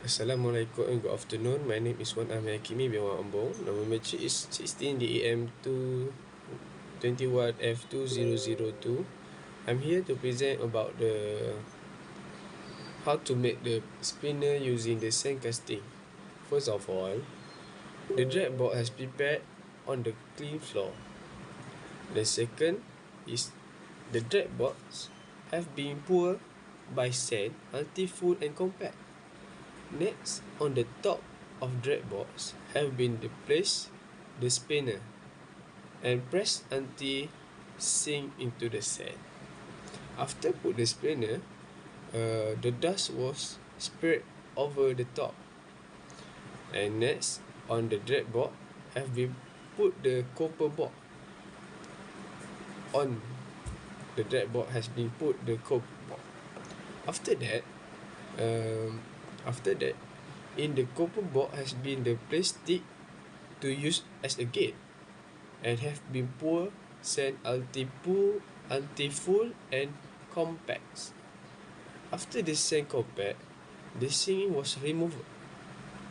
Assalamualaikum and good afternoon. My name is Wan Ahmed Hakimi bin Wan Ambong. Number match is 16 DEM 221 F2002. I'm here to present about how to make the spinner using the sand casting. First of all, the drag board has prepared on the clean floor. The second is the drag boards have been poured by sand until full and compact. Next, on the top of drag boards have been placed the spinner and pressed until sink into the sand. After put the spinner, the dust was spread over the top. And next, on the drag board have been put the copper board. On the drag board has been put the copper board. After that, in the copper board has been the plastic to use as a gate and have been poured sand until full and compact. After the sand compact, the sinking was removed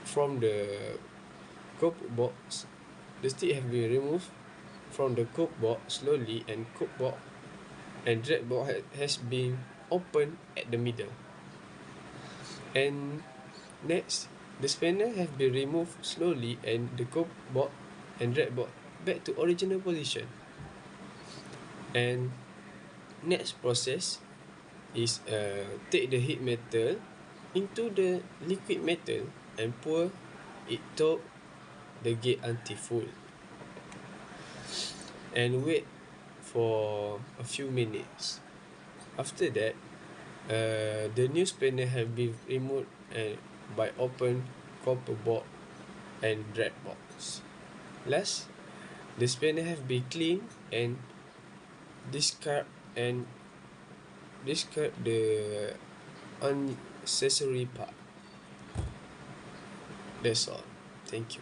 from the copper box. The stick have been removed from the copper box slowly, and copper box and drag board has been opened at the middle. And next, the spinner have been removed slowly and the copper board and drag board back to original position. And next process is take the heat metal into the liquid metal and pour it to the gate until full and wait for a few minutes. After that, the new spinner have been removed by open copper board and drag box. Last, the spinner have been cleaned and discard the unnecessary part. That's all. Thank you.